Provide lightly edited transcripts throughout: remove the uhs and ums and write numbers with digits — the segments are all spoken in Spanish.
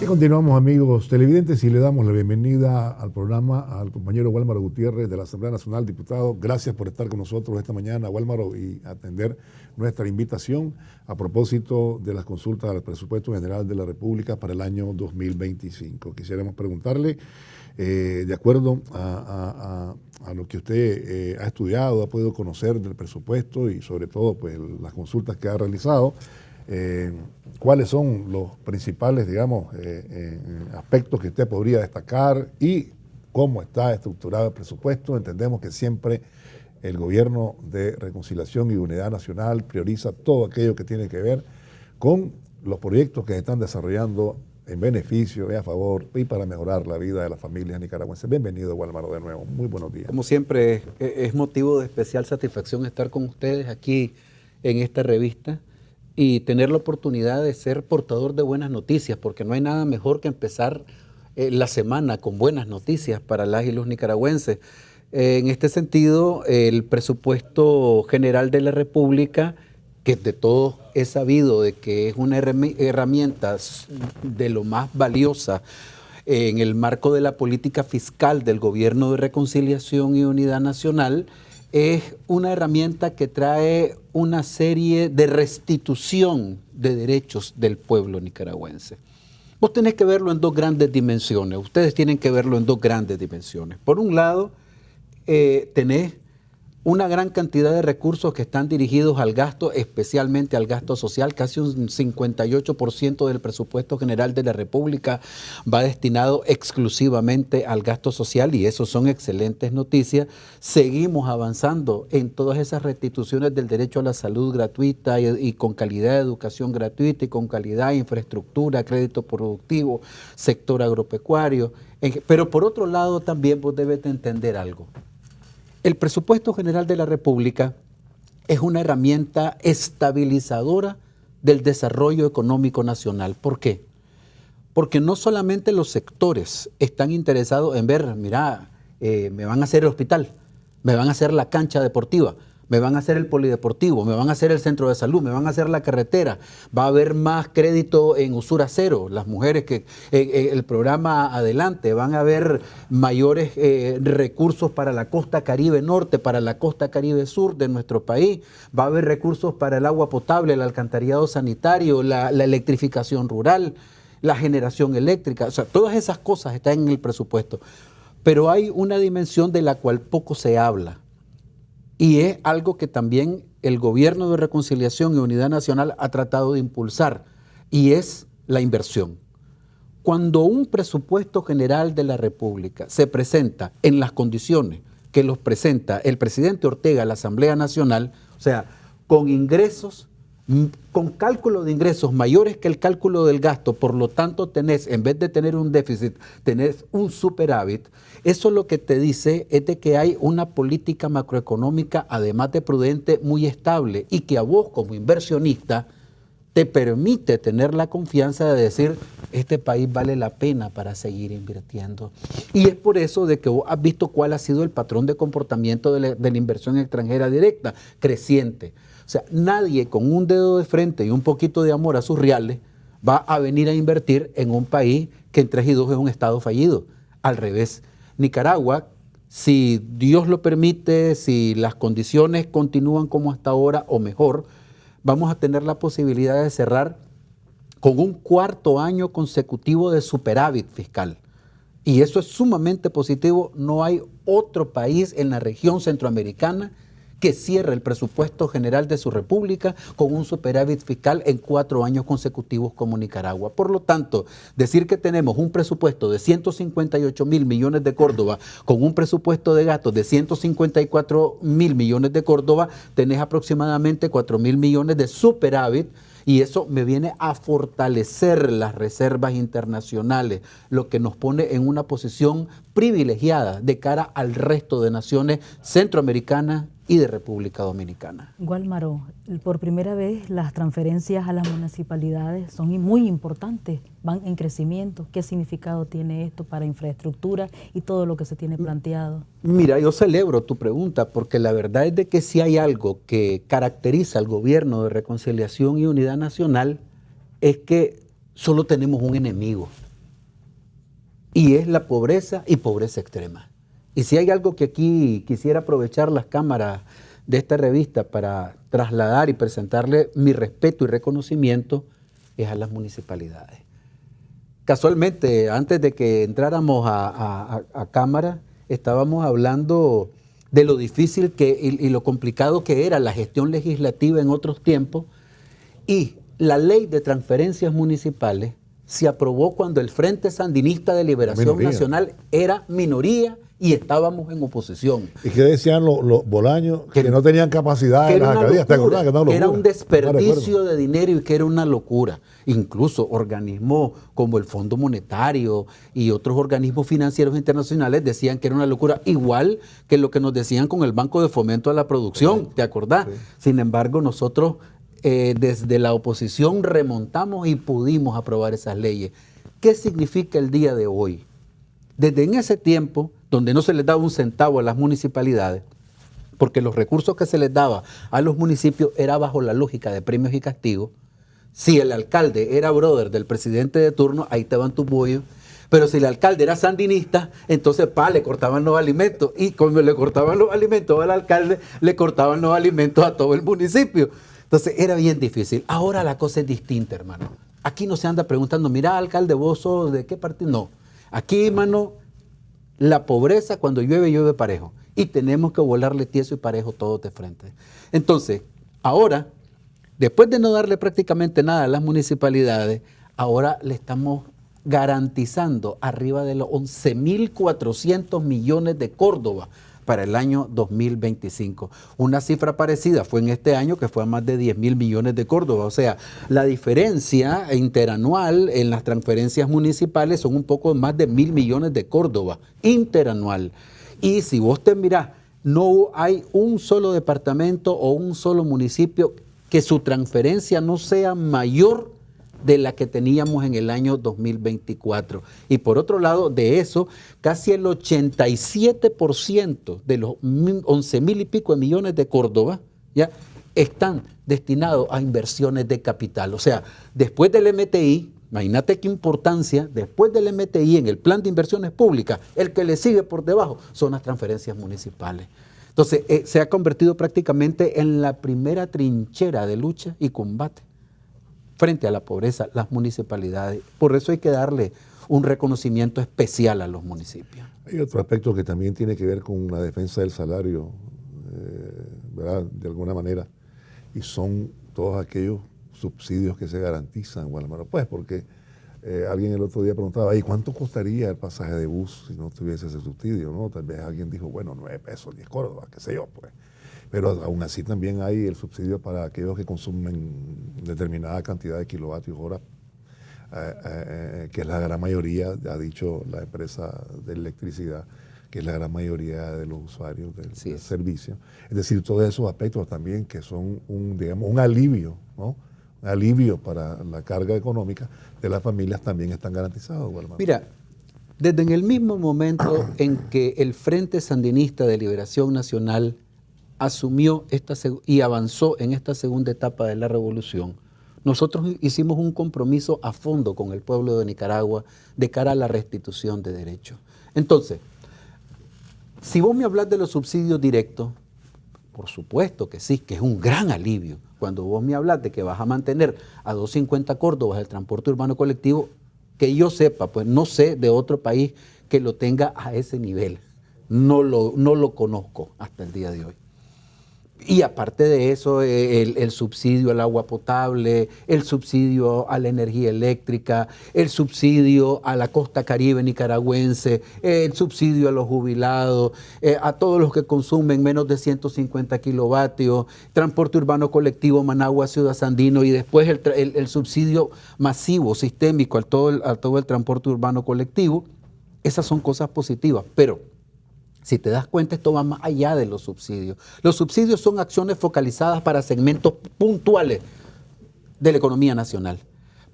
Y continuamos, amigos televidentes, y le damos la bienvenida al programa al compañero Wálmaro Gutiérrez de la Asamblea Nacional, diputado. Gracias por estar con nosotros esta mañana, Wálmaro, y atender nuestra invitación a propósito de las consultas al presupuesto general de la República para el año 2025. Quisiéramos preguntarle, de acuerdo a lo que usted ha estudiado, ha podido conocer del presupuesto y sobre todo pues, las consultas que ha realizado, ¿cuáles son los principales, digamos, aspectos que usted podría destacar y cómo está estructurado el presupuesto? Entendemos que siempre el Gobierno de Reconciliación y Unidad Nacional prioriza todo aquello que tiene que ver con los proyectos que se están desarrollando en beneficio y a favor y para mejorar la vida de las familias nicaragüenses. Bienvenido, Wálmaro, de nuevo. Muy buenos días. Como siempre, es motivo de especial satisfacción estar con ustedes aquí en esta revista y tener la oportunidad de ser portador de buenas noticias, porque no hay nada mejor que empezar la semana con buenas noticias para las y los nicaragüenses. En este sentido, el presupuesto general de la República, que de todos es sabido de que es una herramienta de lo más valiosa en el marco de la política fiscal del Gobierno de Reconciliación y Unidad Nacional, es una herramienta que trae una serie de restitución de derechos del pueblo nicaragüense. Vos tenés que verlo en dos grandes dimensiones, ustedes tienen que verlo en dos grandes dimensiones. Por un lado, tenés una gran cantidad de recursos que están dirigidos al gasto, especialmente al gasto social. Casi un 58% del presupuesto general de la República va destinado exclusivamente al gasto social, y eso son excelentes noticias. Seguimos avanzando en todas esas restituciones del derecho a la salud gratuita y con calidad de educación gratuita y con calidad de infraestructura, crédito productivo, sector agropecuario. Pero por otro lado también vos debes de entender algo. El presupuesto general de la República es una herramienta estabilizadora del desarrollo económico nacional. ¿Por qué? Porque no solamente los sectores están interesados en ver, mira, me van a hacer el hospital, me van a hacer la cancha deportiva, me van a hacer el polideportivo, me van a hacer el centro de salud, me van a hacer la carretera, va a haber más crédito en usura cero, las mujeres que el programa Adelante, van a haber mayores recursos para la costa Caribe Norte, para la costa Caribe Sur de nuestro país, va a haber recursos para el agua potable, el alcantarillado sanitario, la electrificación rural, la generación eléctrica, o sea, todas esas cosas están en el presupuesto. Pero hay una dimensión de la cual poco se habla. Y es algo que también el Gobierno de Reconciliación y Unidad Nacional ha tratado de impulsar, y es la inversión. Cuando un presupuesto general de la República se presenta en las condiciones que los presenta el presidente Ortega a la Asamblea Nacional, o sea, con ingresos, con cálculo de ingresos mayores que el cálculo del gasto, por lo tanto tenés, en vez de tener un déficit, tenés un superávit, eso lo que te dice es de que hay una política macroeconómica, además de prudente, muy estable, y que a vos como inversionista te permite tener la confianza de decir, este país vale la pena para seguir invirtiendo. Y es por eso de que vos has visto cuál ha sido el patrón de comportamiento de la inversión extranjera directa, creciente. O sea, nadie con un dedo de frente y un poquito de amor a sus reales va a venir a invertir en un país que en 3 y 2 es un estado fallido. Al revés, Nicaragua, si Dios lo permite, si las condiciones continúan como hasta ahora o mejor, vamos a tener la posibilidad de cerrar con un 4º año consecutivo de superávit fiscal. Y eso es sumamente positivo. No hay otro país en la región centroamericana que cierre el presupuesto general de su república con un superávit fiscal en 4 años consecutivos como Nicaragua. Por lo tanto, decir que tenemos un presupuesto de 158.000 millones de Córdoba con un presupuesto de gastos de 154.000 millones de Córdoba, tenés aproximadamente 4.000 millones de superávit, y eso me viene a fortalecer las reservas internacionales, lo que nos pone en una posición privilegiada de cara al resto de naciones centroamericanas y de República Dominicana. Wálmaro, por primera vez las transferencias a las municipalidades son muy importantes, van en crecimiento. ¿Qué significado tiene esto para infraestructura y todo lo que se tiene planteado? Mira, yo celebro tu pregunta porque la verdad es de que si hay algo que caracteriza al Gobierno de Reconciliación y Unidad Nacional es que solo tenemos un enemigo, y es la pobreza y pobreza extrema. Y si hay algo que aquí quisiera aprovechar las cámaras de esta revista para trasladar y presentarle mi respeto y reconocimiento, es a las municipalidades. Casualmente, antes de que entráramos a cámara, estábamos hablando de lo difícil y lo complicado que era la gestión legislativa en otros tiempos, y la ley de transferencias municipales se aprobó cuando el Frente Sandinista de Liberación Nacional era minoría y estábamos en oposición. ¿Y qué decían los Bolaños? Que no tenían capacidad en las alcaldías. ¿Te acordás? Que era un desperdicio de dinero y que era una locura. Incluso organismos como el Fondo Monetario y otros organismos financieros internacionales decían que era una locura, igual que lo que nos decían con el Banco de Fomento a la Producción, ¿te acordás? Sí. Sin embargo, nosotros desde la oposición remontamos y pudimos aprobar esas leyes. ¿Qué significa el día de hoy? Desde en ese tiempo, donde no se les daba un centavo a las municipalidades, porque los recursos que se les daba a los municipios era bajo la lógica de premios y castigos. Si el alcalde era brother del presidente de turno, ahí te van tus bollos. Pero si el alcalde era sandinista, entonces le cortaban los alimentos. Y como le cortaban los alimentos al alcalde, le cortaban los alimentos a todo el municipio. Entonces era bien difícil. Ahora la cosa es distinta, hermano. Aquí no se anda preguntando, mira, alcalde, vos sos de qué partido. No. Aquí, hermano, la pobreza cuando llueve, llueve parejo. Y tenemos que volarle tieso y parejo todos de frente. Entonces, ahora, después de no darle prácticamente nada a las municipalidades, ahora le estamos garantizando arriba de los 11.400 millones de Córdoba para el año 2025. Una cifra parecida fue en este año, que fue a más de 10.000 millones de Córdoba. O sea, la diferencia interanual en las transferencias municipales son un poco más de 1.000 millones de Córdoba, interanual. Y si vos te mirás, no hay un solo departamento o un solo municipio que su transferencia no sea mayor de la que teníamos en el año 2024. Y por otro lado, de eso, casi el 87% de los 11.000 y pico de millones de Córdoba, ¿ya?, están destinados a inversiones de capital. O sea, después del MTI, imagínate qué importancia, después del MTI en el plan de inversiones públicas, el que le sigue por debajo son las transferencias municipales. Entonces, se ha convertido prácticamente en la primera trinchera de lucha y combate frente a la pobreza, las municipalidades. Por eso hay que darle un reconocimiento especial a los municipios. Hay otro aspecto que también tiene que ver con la defensa del salario, ¿verdad?, de alguna manera, y son todos aquellos subsidios que se garantizan, Walmaro. Pues porque alguien el otro día preguntaba, ¿y cuánto costaría el pasaje de bus si no tuviese ese subsidio? ¿No? Tal vez alguien dijo, bueno, 9 pesos, 10 Córdoba, qué sé yo, pues. Pero aún así también hay el subsidio para aquellos que consumen determinada cantidad de kilovatios hora, que es la gran mayoría, ha dicho la empresa de electricidad, que es la gran mayoría de los usuarios del servicio. Es decir, todos esos aspectos también que son un alivio, ¿no?, un alivio para la carga económica de las familias también están garantizados. Walmaro. Mira, desde en el mismo momento en que el Frente Sandinista de Liberación Nacional asumió y avanzó en esta segunda etapa de la revolución, nosotros hicimos un compromiso a fondo con el pueblo de Nicaragua de cara a la restitución de derechos. Entonces, si vos me hablas de los subsidios directos, por supuesto que sí, que es un gran alivio. Cuando vos me hablas de que vas a mantener a 250 Córdobas el transporte urbano colectivo, que yo sepa, pues no sé de otro país que lo tenga a ese nivel. No lo conozco hasta el día de hoy. Y aparte de eso, el subsidio al agua potable, el subsidio a la energía eléctrica, el subsidio a la costa caribe nicaragüense, el subsidio a los jubilados, a todos los que consumen menos de 150 kilovatios, transporte urbano colectivo Managua, Ciudad Sandino, y después el subsidio masivo, sistémico a todo el transporte urbano colectivo. Esas son cosas positivas, pero si te das cuenta, esto va más allá de los subsidios. Los subsidios son acciones focalizadas para segmentos puntuales de la economía nacional.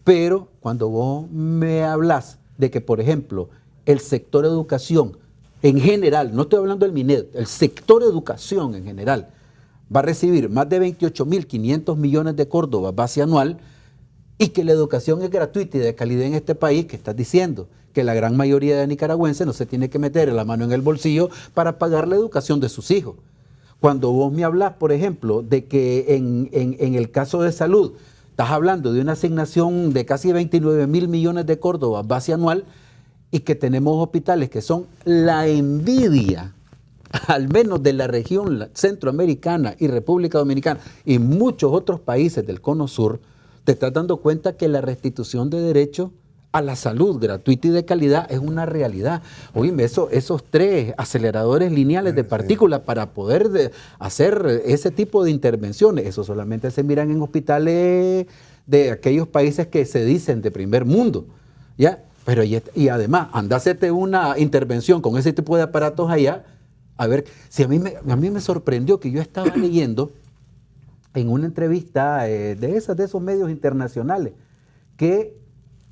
Pero cuando vos me hablas de que, por ejemplo, el sector educación en general, no estoy hablando del MINED, el sector educación en general va a recibir más de 28.500 millones de Córdoba base anual, y que la educación es gratuita y de calidad en este país, que estás diciendo que la gran mayoría de nicaragüenses no se tiene que meter la mano en el bolsillo para pagar la educación de sus hijos. Cuando vos me hablas, por ejemplo, de que en el caso de salud, estás hablando de una asignación de casi 29 mil millones de córdobas base anual y que tenemos hospitales que son la envidia, al menos de la región centroamericana y República Dominicana y muchos otros países del Cono Sur, te estás dando cuenta que la restitución de derechos a la salud gratuita y de calidad es una realidad. Oíme, esos 3 aceleradores lineales de partículas para poder hacer ese tipo de intervenciones, eso solamente se miran en hospitales de aquellos países que se dicen de primer mundo, ¿ya? Pero y además, anda a hacerte una intervención con ese tipo de aparatos allá, a ver, si a mí me sorprendió que yo estaba leyendo en una entrevista de esos medios internacionales que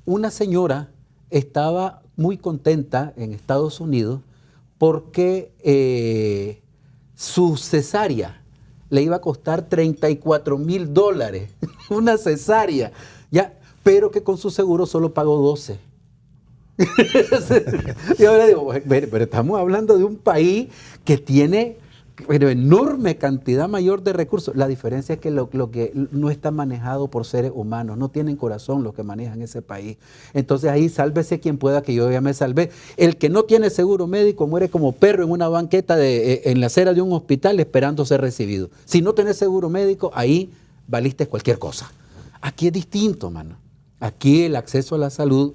una señora estaba muy contenta en Estados Unidos porque su cesárea le iba a costar $34,000, una cesárea, ¿ya? Pero que con su seguro solo pagó 12. Y ahora digo, pero estamos hablando de un país que tiene enorme cantidad mayor de recursos. La diferencia es que lo que no está manejado por seres humanos, no tienen corazón los que manejan ese país. Entonces ahí sálvese quien pueda, que yo ya me salvé. El que no tiene seguro médico muere como perro en una banqueta en la acera de un hospital esperando ser recibido. Si no tenés seguro médico, ahí valiste cualquier cosa. Aquí es distinto, mano. Aquí el acceso a la salud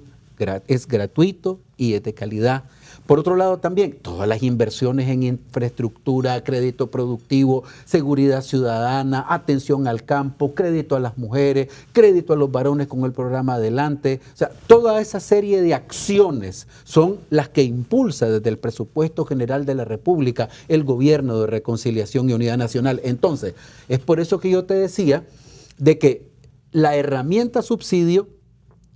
es gratuito y es de calidad. Por otro lado también, todas las inversiones en infraestructura, crédito productivo, seguridad ciudadana, atención al campo, crédito a las mujeres, crédito a los varones con el programa Adelante. O sea, toda esa serie de acciones son las que impulsa desde el presupuesto general de la República el gobierno de Reconciliación y Unidad Nacional. Entonces, es por eso que yo te decía de que la herramienta subsidio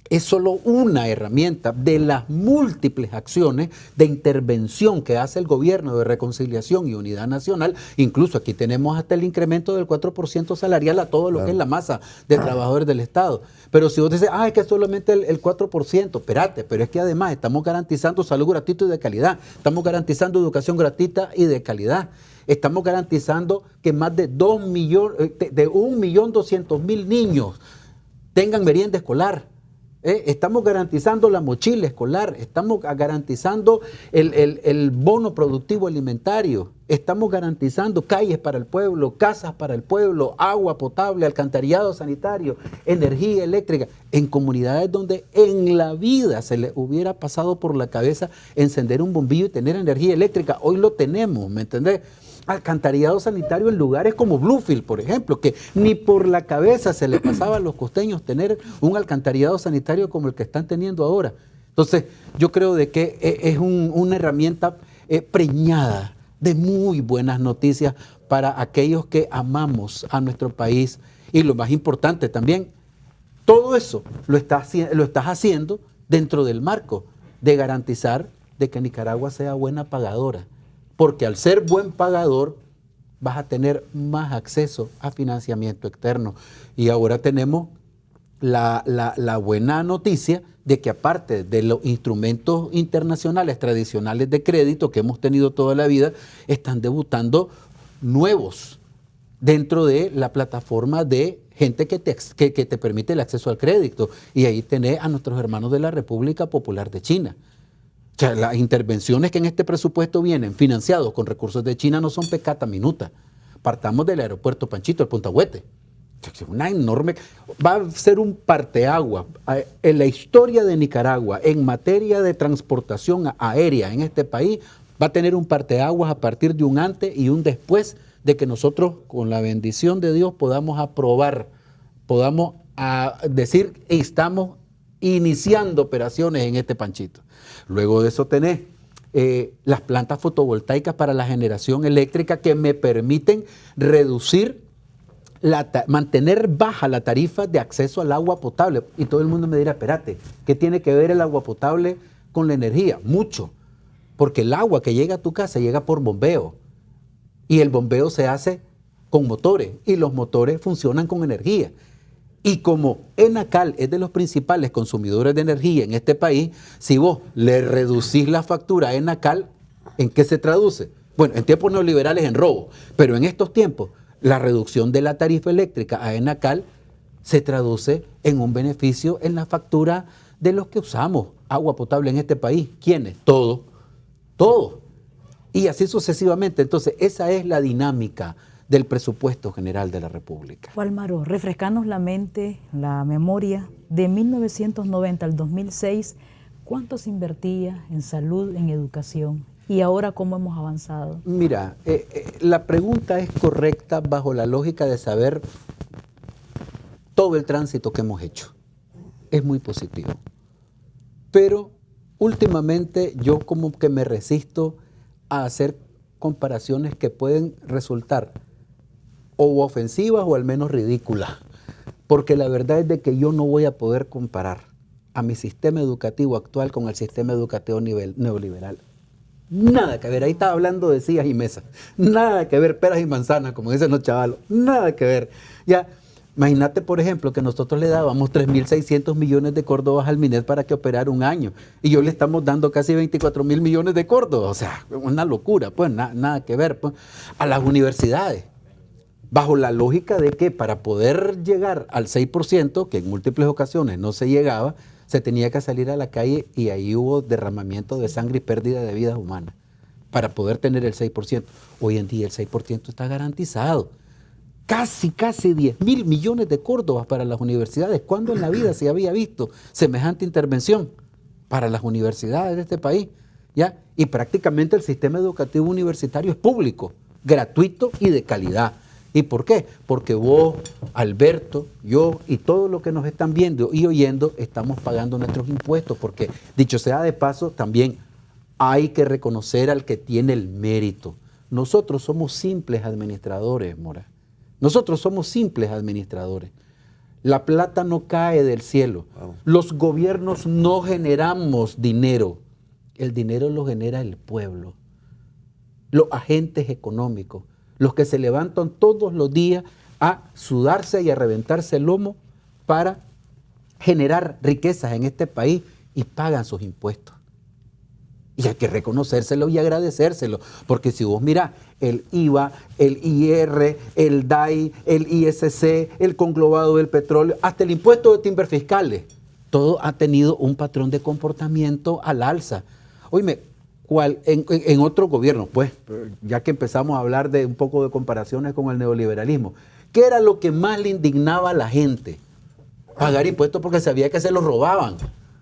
es solo una herramienta de las múltiples acciones de intervención que hace el gobierno de Reconciliación y Unidad Nacional. Incluso aquí tenemos hasta el incremento del 4% salarial a todo lo que es la masa de trabajadores del Estado. Pero si vos dices, es que es solamente el 4%, espérate, pero es que además estamos garantizando salud gratuita y de calidad, estamos garantizando educación gratuita y de calidad. Estamos garantizando que más de 1.200.000 niños tengan merienda escolar. Estamos garantizando la mochila escolar, estamos garantizando el bono productivo alimentario, estamos garantizando calles para el pueblo, casas para el pueblo, agua potable, alcantarillado sanitario, energía eléctrica, en comunidades donde en la vida se le hubiera pasado por la cabeza encender un bombillo y tener energía eléctrica. Hoy lo tenemos, ¿me entendés? Alcantarillado sanitario en lugares como Bluefield, por ejemplo, que ni por la cabeza se le pasaba a los costeños tener un alcantarillado sanitario como el que están teniendo ahora. Entonces, yo creo de que es una herramienta preñada de muy buenas noticias para aquellos que amamos a nuestro país. Y lo más importante también, todo eso lo estás haciendo dentro del marco de garantizar de que Nicaragua sea buena pagadora. Porque al ser buen pagador vas a tener más acceso a financiamiento externo. Y ahora tenemos la buena noticia de que aparte de los instrumentos internacionales tradicionales de crédito que hemos tenido toda la vida, están debutando nuevos dentro de la plataforma de gente que te permite el acceso al crédito. Y ahí tenés a nuestros hermanos de la República Popular de China. O sea, las intervenciones que en este presupuesto vienen financiados con recursos de China no son pecata minuta. Partamos del aeropuerto Panchito, el Punta Huete. Una enorme, va a ser un parteaguas en la historia de Nicaragua en materia de transportación aérea en este país. Va a tener un parteaguas a partir de un antes y un después de que nosotros, con la bendición de Dios, podamos aprobar, podamos decir, estamos iniciando operaciones en este Panchito. Luego de eso tenés las plantas fotovoltaicas para la generación eléctrica que me permiten reducir, mantener baja la tarifa de acceso al agua potable. Y todo el mundo me dirá, espérate, ¿qué tiene que ver el agua potable con la energía? Mucho, porque el agua que llega a tu casa llega por bombeo y el bombeo se hace con motores y los motores funcionan con energía. Y como Enacal es de los principales consumidores de energía en este país, si vos le reducís la factura a Enacal, ¿en qué se traduce? Bueno, en tiempos neoliberales en robo, pero en estos tiempos la reducción de la tarifa eléctrica a Enacal se traduce en un beneficio en la factura de los que usamos agua potable en este país. ¿Quiénes? Todos. Todos. Y así sucesivamente. Entonces, esa es la dinámica del presupuesto general de la República. Wálmaro, refrescanos la mente, la memoria, de 1990 al 2006, ¿cuánto se invertía en salud, en educación? Y ahora, ¿cómo hemos avanzado? Mira, la pregunta es correcta bajo la lógica de saber todo el tránsito que hemos hecho. Es muy positivo. Pero últimamente yo como que me resisto a hacer comparaciones que pueden resultar o ofensivas o al menos ridículas. Porque la verdad es de que yo no voy a poder comparar a mi sistema educativo actual con el sistema educativo neoliberal. Nada que ver, ahí estaba hablando de sillas y mesas. Nada que ver, peras y manzanas, como dicen los chavalos. Nada que ver. Ya, imagínate, por ejemplo, que nosotros le dábamos 3.600 millones de córdobas al MINED para que operara un año. Y hoy le estamos dando casi 24.000 millones de córdobas. O sea, una locura, pues nada que ver. Pues. A las universidades, bajo la lógica de que para poder llegar al 6%, que en múltiples ocasiones no se llegaba, se tenía que salir a la calle y ahí hubo derramamiento de sangre y pérdida de vidas humanas para poder tener el 6%. Hoy en día el 6% está garantizado. Casi 10.000 millones de córdobas para las universidades. ¿Cuándo en la vida se había visto semejante intervención para las universidades de este país? ¿Ya? Y prácticamente el sistema educativo universitario es público, gratuito y de calidad. ¿Y por qué? Porque vos, Alberto, yo y todos los que nos están viendo y oyendo estamos pagando nuestros impuestos, porque dicho sea de paso, también hay que reconocer al que tiene el mérito. Nosotros somos simples administradores, Mora. Nosotros somos simples administradores. La plata no cae del cielo. Los gobiernos no generamos dinero. El dinero lo genera el pueblo, los agentes económicos, los que se levantan todos los días a sudarse y a reventarse el lomo para generar riquezas en este país y pagan sus impuestos. Y hay que reconocérselo y agradecérselo, porque si vos mirás el IVA, el IR, el DAI, el ISC, el conglobado del petróleo, hasta el impuesto de timbre fiscales, todo ha tenido un patrón de comportamiento al alza. Oíme, en otro gobierno, pues, ya que empezamos a hablar de un poco de comparaciones con el neoliberalismo, ¿qué era lo que más le indignaba a la gente? Pagar impuestos porque sabía que se los robaban.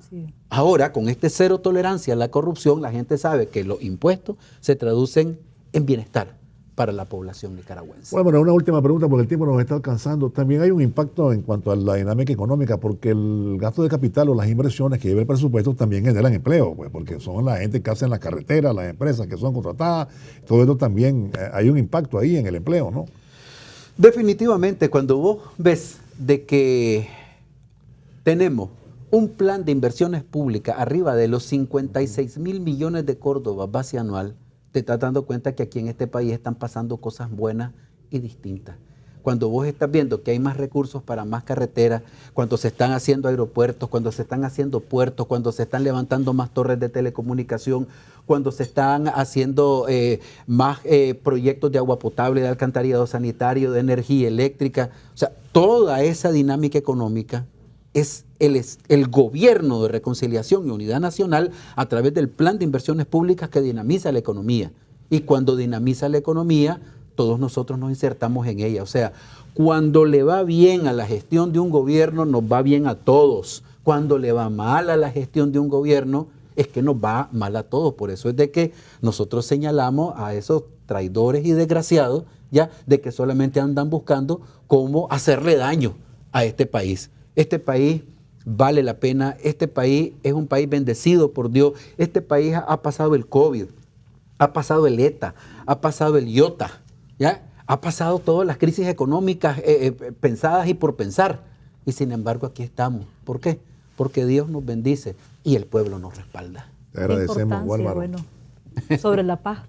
Sí. Ahora, con este cero tolerancia a la corrupción, la gente sabe que los impuestos se traducen en bienestar para la población nicaragüense. Bueno, una última pregunta porque el tiempo nos está alcanzando. También hay un impacto en cuanto a la dinámica económica porque el gasto de capital o las inversiones que lleva el presupuesto también generan empleo, pues, porque son la gente que hace en las carreteras, las empresas que son contratadas, todo esto también hay un impacto ahí en el empleo, ¿no? Definitivamente, cuando vos ves de que tenemos un plan de inversiones públicas arriba de los 56.000 millones de córdobas base anual, te estás dando cuenta que aquí en este país están pasando cosas buenas y distintas. Cuando vos estás viendo que hay más recursos para más carreteras, cuando se están haciendo aeropuertos, cuando se están haciendo puertos, cuando se están levantando más torres de telecomunicación, cuando se están haciendo más proyectos de agua potable, de alcantarillado sanitario, de energía eléctrica, o sea, toda esa dinámica económica es el gobierno de reconciliación y unidad nacional a través del plan de inversiones públicas que dinamiza la economía. Y cuando dinamiza la economía, todos nosotros nos insertamos en ella. O sea, cuando le va bien a la gestión de un gobierno, nos va bien a todos. Cuando le va mal a la gestión de un gobierno, es que nos va mal a todos. Por eso es de que nosotros señalamos a esos traidores y desgraciados, ya, de que solamente andan buscando cómo hacerle daño a este país. Este país vale la pena, este país es un país bendecido por Dios, este país ha pasado el COVID, ha pasado el ETA, ha pasado el IOTA, ¿ya? Ha pasado todas las crisis económicas pensadas y por pensar, y sin embargo aquí estamos. ¿Por qué? Porque Dios nos bendice y el pueblo nos respalda. Te agradecemos, Wálmaro. Bueno, sobre la paz,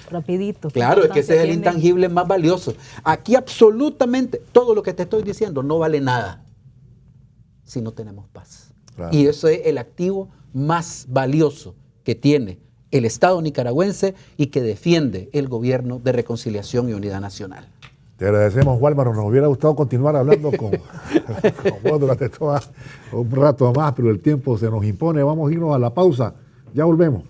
rapidito. Claro, es que ese es el intangible más valioso. Aquí absolutamente todo lo que te estoy diciendo no vale nada. si no tenemos paz. Claro. Y eso es el activo más valioso que tiene el Estado nicaragüense y que defiende el gobierno de reconciliación y unidad nacional. Te agradecemos, Wálmaro. Nos hubiera gustado continuar hablando con vos durante todo un rato más, pero el tiempo se nos impone. Vamos a irnos a la pausa. Ya volvemos.